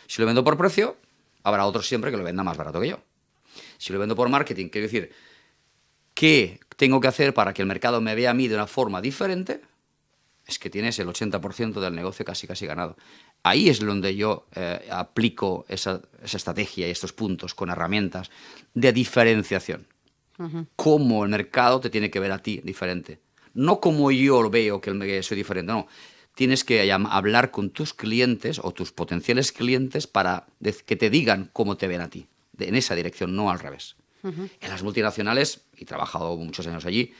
Si lo vendo por precio, habrá otro siempre que lo venda más barato que yo. Si lo vendo por marketing, quiero decir, ¿Qué tengo que hacer para que el mercado me vea a mí de una forma diferente? Es que tienes el 80% del negocio casi ganado. Ahí es donde yo aplico esa estrategia y estos puntos con herramientas de diferenciación. Cómo el mercado te tiene que ver a ti diferente. No como yo lo veo que soy diferente, no. Tienes que hablar con tus clientes o tus potenciales clientes para que te digan cómo te ven a ti. En esa dirección, no al revés. En las multinacionales, y he trabajado muchos años allí,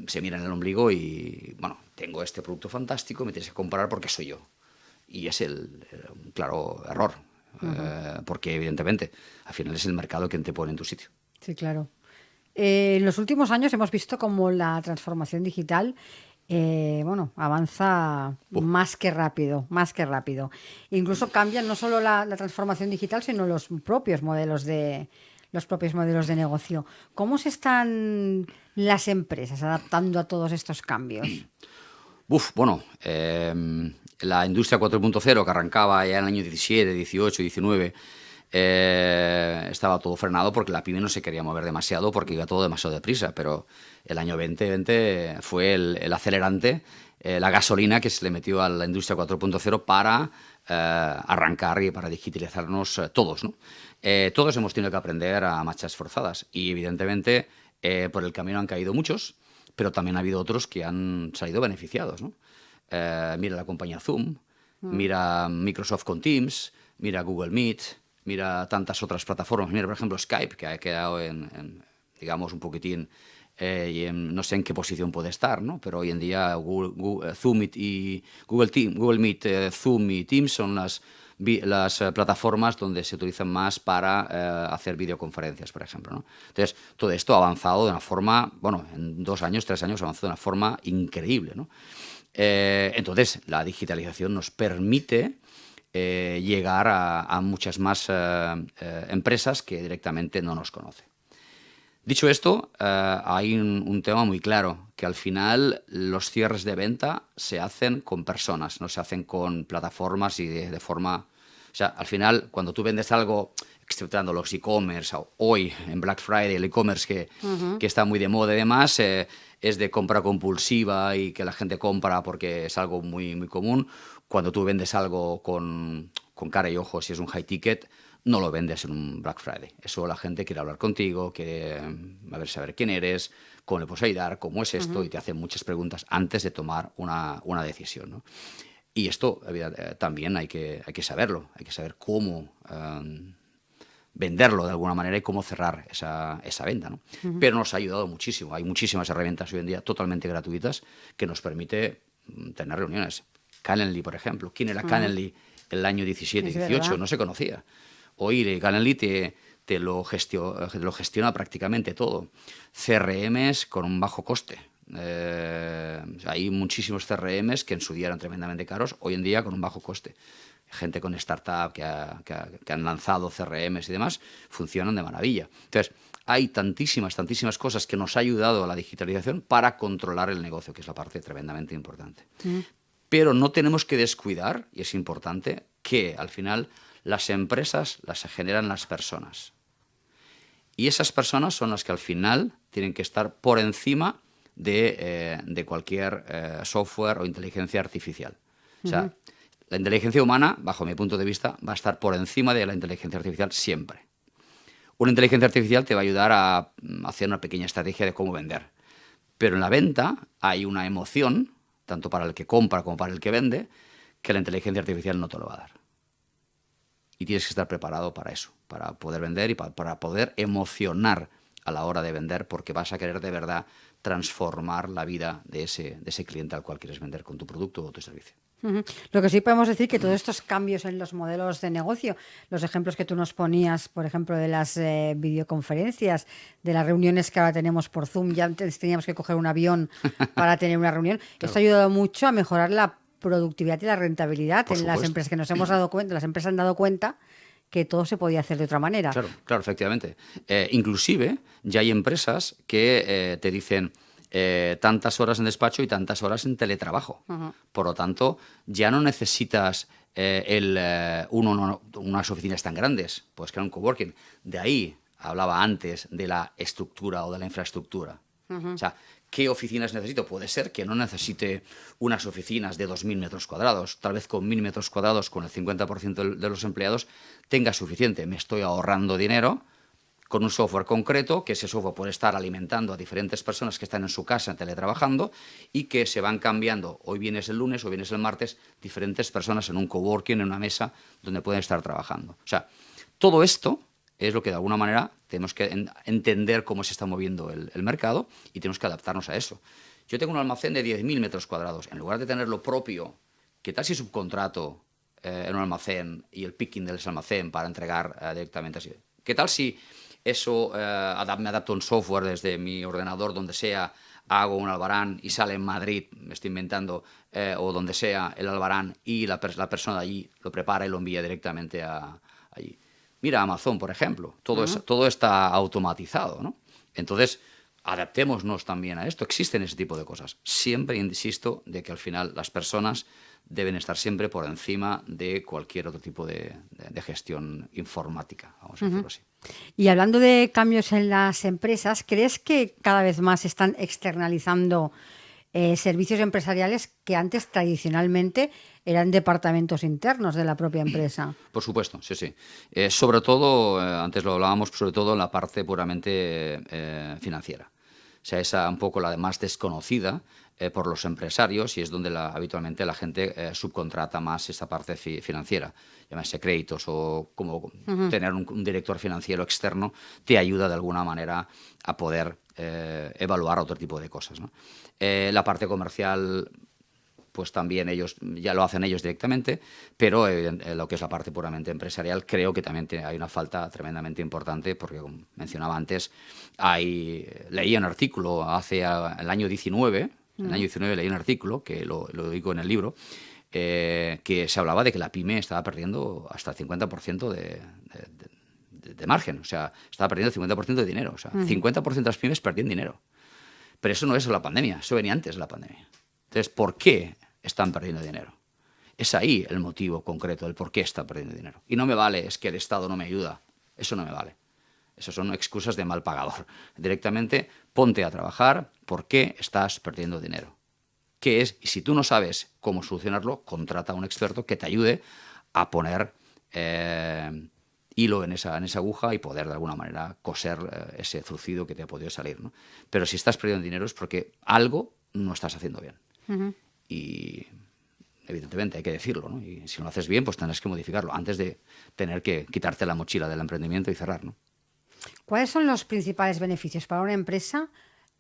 se miran el ombligo y, bueno, tengo este producto fantástico, me tienes que comprar porque soy yo. Y es un claro error, porque evidentemente al final es el mercado quien te pone en tu sitio. Sí, claro. En los últimos años hemos visto cómo la transformación digital avanza más que rápido. Incluso cambian no solo la transformación digital, sino los propios modelos de negocio. ¿Cómo se están las empresas adaptando a todos estos cambios? La industria 4.0 que arrancaba ya en el año 17, 18, 19, estaba todo frenado porque la pyme no se quería mover demasiado porque iba todo demasiado deprisa, pero el año 2020 fue el acelerante, la gasolina que se le metió a la industria 4.0 para arrancar y para digitalizarnos todos, ¿no? Todos hemos tenido que aprender a marchas forzadas y evidentemente por el camino han caído muchos, pero también ha habido otros que han salido beneficiados, ¿no? Mira la compañía Zoom, mira Microsoft con Teams, mira Google Meet, mira tantas otras plataformas. Mira, por ejemplo, Skype, que ha quedado digamos, un poquitín, no sé en qué posición puede estar, ¿no? Pero hoy en día Zoom y Google Meet, Zoom y Teams son las plataformas donde se utilizan más para hacer videoconferencias, por ejemplo, ¿no? Entonces, todo esto ha avanzado de una forma, en 2 años, 3 años, ha avanzado de una forma increíble, ¿no? Entonces, la digitalización nos permite llegar a muchas más empresas que directamente no nos conocen. Dicho esto, hay un tema muy claro, que al final los cierres de venta se hacen con personas, no se hacen con plataformas y de forma... O sea, al final, cuando tú vendes algo, exceptuando los e-commerce, hoy en Black Friday, el e-commerce que está muy de moda y demás, es de compra compulsiva y que la gente compra porque es algo muy, muy común. Cuando tú vendes algo con cara y ojos y es un high ticket, no lo vendes en un Black Friday. Eso la gente quiere hablar contigo, quiere saber quién eres, cómo le puedes ayudar, cómo es esto, y te hacen muchas preguntas antes de tomar una decisión, ¿no? Y esto también hay que saberlo, hay que saber cómo venderlo de alguna manera y cómo cerrar esa venta, ¿no? Pero nos ha ayudado muchísimo. Hay muchísimas herramientas hoy en día totalmente gratuitas que nos permite tener reuniones. Calendly, por ejemplo. ¿Quién era Calendly el año 17, 18? No se conocía. Hoy Calendly te lo gestiona prácticamente todo. CRMs con un bajo coste. Hay muchísimos CRMs que en su día eran tremendamente caros, hoy en día con un bajo coste. Gente con startup que han lanzado CRMs y demás, funcionan de maravilla. Entonces, hay tantísimas cosas que nos ha ayudado a la digitalización para controlar el negocio, que es la parte tremendamente importante. Pero no tenemos que descuidar, y es importante, que al final las empresas las generan las personas. Y esas personas son las que al final tienen que estar por encima de cualquier software o inteligencia artificial. O sea, la inteligencia humana, bajo mi punto de vista, va a estar por encima de la inteligencia artificial siempre. Una inteligencia artificial te va a ayudar a hacer una pequeña estrategia de cómo vender. Pero en la venta hay una emoción, tanto para el que compra como para el que vende, que la inteligencia artificial no te lo va a dar. Y tienes que estar preparado para eso, para poder vender y para poder emocionar a la hora de vender, porque vas a querer de verdad transformar la vida de ese cliente al cual quieres vender con tu producto o tu servicio. Lo que sí podemos decir que todos estos cambios en los modelos de negocio, los ejemplos que tú nos ponías, por ejemplo, de las videoconferencias, de las reuniones que ahora tenemos por Zoom, ya antes teníamos que coger un avión para tener una reunión, claro. Esto ha ayudado mucho a mejorar la productividad y la rentabilidad en las empresas, que nos hemos dado cuenta, las empresas han dado cuenta que todo se podía hacer de otra manera. Claro, efectivamente. Inclusive ya hay empresas que te dicen tantas horas en despacho y tantas horas en teletrabajo. Por lo tanto, ya no necesitas unas oficinas tan grandes. Puedes crear un coworking. De ahí hablaba antes de la estructura o de la infraestructura. O sea, ¿qué oficinas necesito? Puede ser que no necesite unas oficinas de 2.000 metros cuadrados. Tal vez con 1.000 metros cuadrados, con el 50% de los empleados, tenga suficiente. Me estoy ahorrando dinero con un software concreto, que ese software puede estar alimentando a diferentes personas que están en su casa teletrabajando y que se van cambiando. Hoy vienes el lunes, hoy vienes el martes, diferentes personas en un coworking, en una mesa, donde pueden estar trabajando. O sea, todo esto es lo que de alguna manera tenemos que entender cómo se está moviendo el mercado y tenemos que adaptarnos a eso. Yo tengo un almacén de 10.000 metros cuadrados. En lugar de tener lo propio, ¿qué tal si subcontrato en un almacén y el picking del almacén para entregar directamente así? ¿Qué tal si eso me adapto a un software desde mi ordenador, donde sea, hago un albarán y sale en Madrid, me estoy inventando, o donde sea el albarán y la persona de allí lo prepara y lo envía directamente allí? Mira Amazon, por ejemplo, todo está automatizado, ¿no? Entonces, adaptémonos también a esto. Existen ese tipo de cosas. Siempre insisto de que al final las personas deben estar siempre por encima de cualquier otro tipo de gestión informática, vamos a decirlo así. Y hablando de cambios en las empresas, ¿crees que cada vez más están externalizando servicios empresariales que antes tradicionalmente eran departamentos internos de la propia empresa? Por supuesto, sí, sí. Sobre todo, antes lo hablábamos, sobre todo en la parte puramente financiera. O sea, esa un poco la más desconocida por los empresarios, y es donde habitualmente la gente subcontrata más esa parte financiera. Llámese créditos o como tener un director financiero externo te ayuda de alguna manera a poder evaluar otro tipo de cosas, ¿no? La parte comercial, pues también ya lo hacen ellos directamente, pero lo que es la parte puramente empresarial, creo que también hay una falta tremendamente importante, porque como mencionaba antes, leí un artículo el año 19, leí un artículo, que lo digo en el libro, que se hablaba de que la pyme estaba perdiendo hasta el 50% de margen, o sea, estaba perdiendo el 50% de dinero, o sea, 50% de las pymes perdían dinero. Pero eso no es la pandemia, eso venía antes de la pandemia. Entonces, ¿por qué están perdiendo dinero? Es ahí el motivo concreto del por qué están perdiendo dinero. Y no me vale, es que el Estado no me ayuda. Eso no me vale. Eso son excusas de mal pagador. Directamente, ponte a trabajar. ¿Por qué estás perdiendo dinero? ¿Qué es? Y si tú no sabes cómo solucionarlo, contrata a un experto que te ayude a poner hilo en esa aguja y poder de alguna manera coser ese trucido que te ha podido salir, ¿no? Pero si estás perdiendo dinero es porque algo no estás haciendo bien. Y evidentemente hay que decirlo, ¿no? Y si no lo haces bien, pues tendrás que modificarlo antes de tener que quitarte la mochila del emprendimiento y cerrar, ¿no? ¿Cuáles son los principales beneficios para una empresa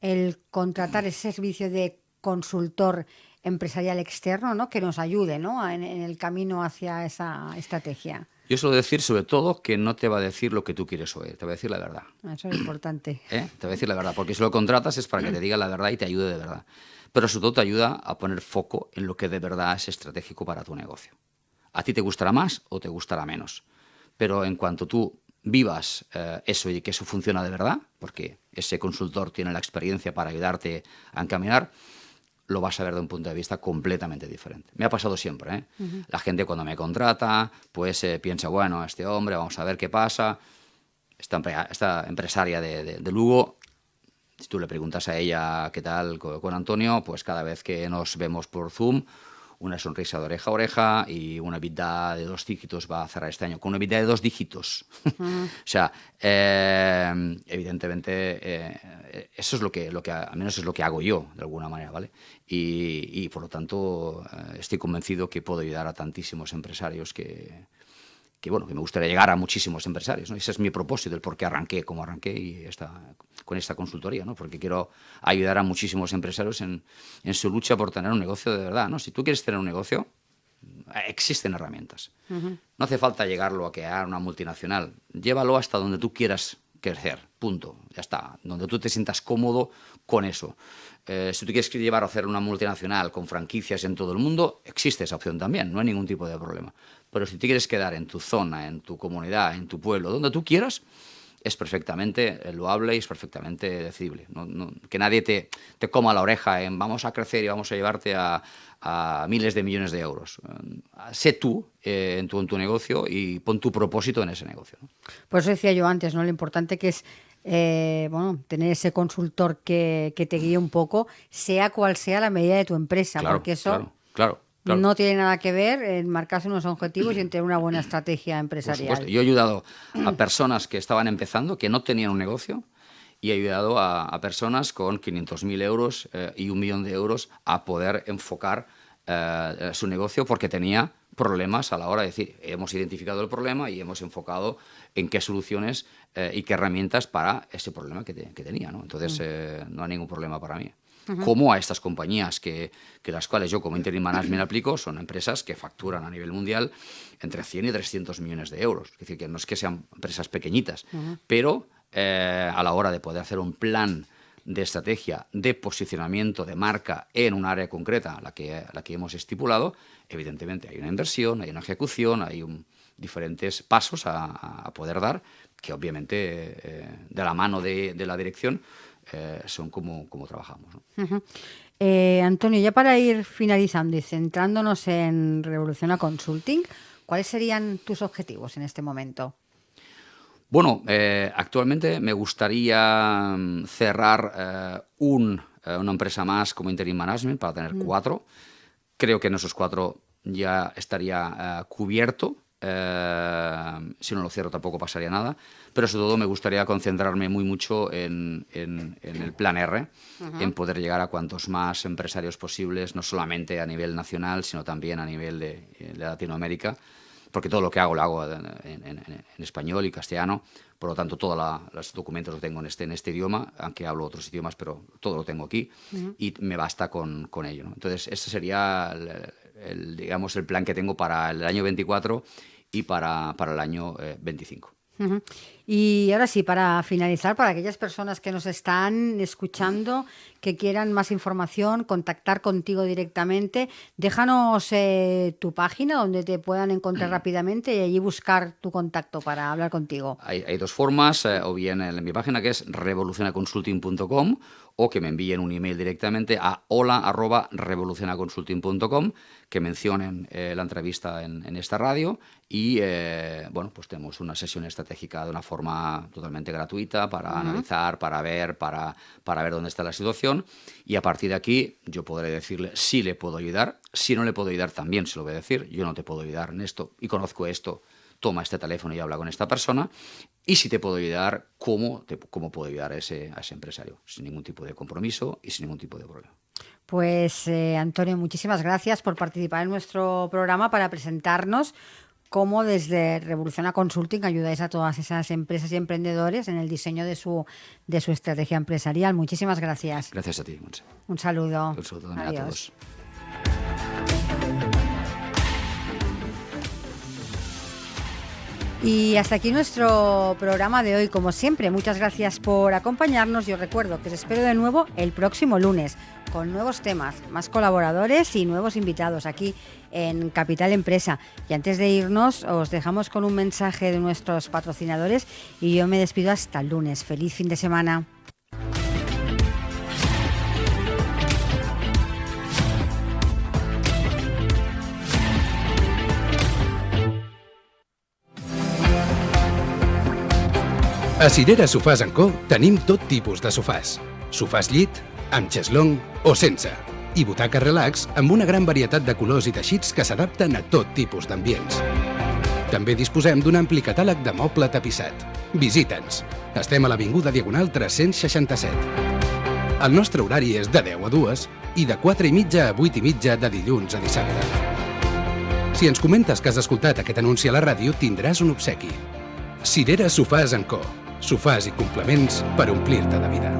el contratar ese servicio de consultor empresarial externo, ¿no?, que nos ayude, ¿no?, en el camino hacia esa estrategia? Yo suelo decir, sobre todo, que no te va a decir lo que tú quieres oír, te va a decir la verdad. Eso es importante. Te va a decir la verdad, porque si lo contratas es para que te diga la verdad y te ayude de verdad. Pero sobre todo te ayuda a poner foco en lo que de verdad es estratégico para tu negocio. A ti te gustará más o te gustará menos. Pero en cuanto tú vivas eso y que eso funciona de verdad, porque ese consultor tiene la experiencia para ayudarte a encaminar, lo vas a ver de un punto de vista completamente diferente. Me ha pasado siempre, ¿eh? La gente cuando me contrata, pues piensa, bueno, este hombre, vamos a ver qué pasa. Esta empresaria de Lugo, si tú le preguntas a ella qué tal con Antonio, pues cada vez que nos vemos por Zoom, una sonrisa de oreja a oreja y una EBITDA de 2 dígitos va a cerrar este año, con una EBITDA de 2 dígitos. O sea, evidentemente, eso es lo que al menos es lo que hago yo, de alguna manera, ¿vale? Y por lo tanto, estoy convencido que puedo ayudar a tantísimos empresarios que me gustaría llegar a muchísimos empresarios, ¿no? Ese es mi propósito, el por qué arranqué como arranqué con esta consultoría, ¿no? Porque quiero ayudar a muchísimos empresarios en su lucha por tener un negocio de verdad, ¿no? Si tú quieres tener un negocio, existen herramientas. No hace falta llegarlo a crear una multinacional. Llévalo hasta donde tú quieras crecer, punto. Ya está. Donde tú te sientas cómodo con eso. Si tú quieres llevar a hacer una multinacional con franquicias en todo el mundo, existe esa opción también, no hay ningún tipo de problema. Pero si te quieres quedar en tu zona, en tu comunidad, en tu pueblo, donde tú quieras, es perfectamente loable y es perfectamente decidible. Que nadie te coma la oreja en vamos a crecer y vamos a llevarte a miles de millones de euros. Sé tú en tu negocio y pon tu propósito en ese negocio, ¿no? Por eso decía yo antes, ¿no? Lo importante que es tener ese consultor que te guíe un poco, sea cual sea la medida de tu empresa, Claro, porque eso claro. no tiene nada que ver en marcarse unos objetivos y en tener una buena estrategia Por empresarial. supuesto. Yo he ayudado a personas que estaban empezando, que no tenían un negocio, y he ayudado a personas con 500.000 euros y 1 millón de euros a poder enfocar su negocio porque tenía problemas a la hora de decir, hemos identificado el problema y hemos enfocado en qué soluciones y qué herramientas para ese problema que tenía, ¿no? Entonces, no hay ningún problema para mí. Como a estas compañías que las cuales yo como Interim Management aplico, son empresas que facturan a nivel mundial entre 100 y 300 millones de euros. Es decir, que no es que sean empresas pequeñitas, pero a la hora de poder hacer un plan de estrategia, de posicionamiento de marca en un área concreta, la que hemos estipulado, evidentemente hay una inversión, hay una ejecución, hay diferentes pasos a poder dar, que obviamente de la mano de la dirección son como trabajamos, ¿no? Antonio, ya para ir finalizando y centrándonos en Revoluciona Consulting, ¿cuáles serían tus objetivos en este momento? Bueno, actualmente me gustaría cerrar una empresa más como Interim Management para tener 4. Creo que en esos 4 ya estaría cubierto. Si no lo cierro tampoco pasaría nada, pero sobre todo me gustaría concentrarme mucho en el plan R, en poder llegar a cuantos más empresarios posibles, no solamente a nivel nacional, sino también a nivel de Latinoamérica, porque todo lo que lo hago en español y castellano, por lo tanto todos los documentos los tengo en este idioma, aunque hablo otros idiomas, pero todo lo tengo aquí y me basta con ello, ¿no? Entonces este sería digamos, el plan que tengo para el año 24 y para el año 25. Y ahora sí, para finalizar, para aquellas personas que nos están escuchando, que quieran más información, contactar contigo directamente, déjanos tu página donde te puedan encontrar rápidamente y allí buscar tu contacto para hablar contigo. Hay 2 formas, o bien en mi página, que es revolucionaconsulting.com, o que me envíen un email directamente a hola@revolucionaconsulting.com, que mencionen la entrevista en esta radio y pues tenemos una sesión estratégica de una forma totalmente gratuita para analizar, para ver dónde está la situación, y a partir de aquí yo podré decirle si le puedo ayudar. Si no le puedo ayudar, también se lo voy a decir, yo no te puedo ayudar en esto y conozco esto, toma este teléfono y habla con esta persona. Y si te puedo ayudar, ¿cómo puedo ayudar a ese empresario? Sin ningún tipo de compromiso y sin ningún tipo de problema. Pues Antonio, muchísimas gracias por participar en nuestro programa para presentarnos cómo desde Revoluciona Consulting ayudáis a todas esas empresas y emprendedores en el diseño de su estrategia empresarial. Muchísimas gracias. Gracias a ti, Montse. Un saludo. Un saludo también a todos. Y hasta aquí nuestro programa de hoy. Como siempre, muchas gracias por acompañarnos. Yo recuerdo que os espero de nuevo el próximo lunes con nuevos temas, más colaboradores y nuevos invitados aquí en Capital Empresa. Y antes de irnos, os dejamos con un mensaje de nuestros patrocinadores y yo me despido hasta el lunes. Feliz fin de semana. A Cirera Sofàs & Co tenim tot tipus de sofàs. Sofàs llit, amb xeslong o sense. I butaques relax amb una gran varietat de colors i teixits que s'adapten a tot tipus d'ambients. També disposem d'un ampli catàleg de moble tapissat. Visita'ns. Estem a l'Avinguda Diagonal 367. El nostre horari és de 10 a 2 i de 4:30 a 8:30 de dilluns a dissabte. Si ens comentes que has escoltat aquest anunci a la ràdio, tindràs un obsequi. Cirera Sofàs & Co. Sofàs i complements per omplir-te de vida.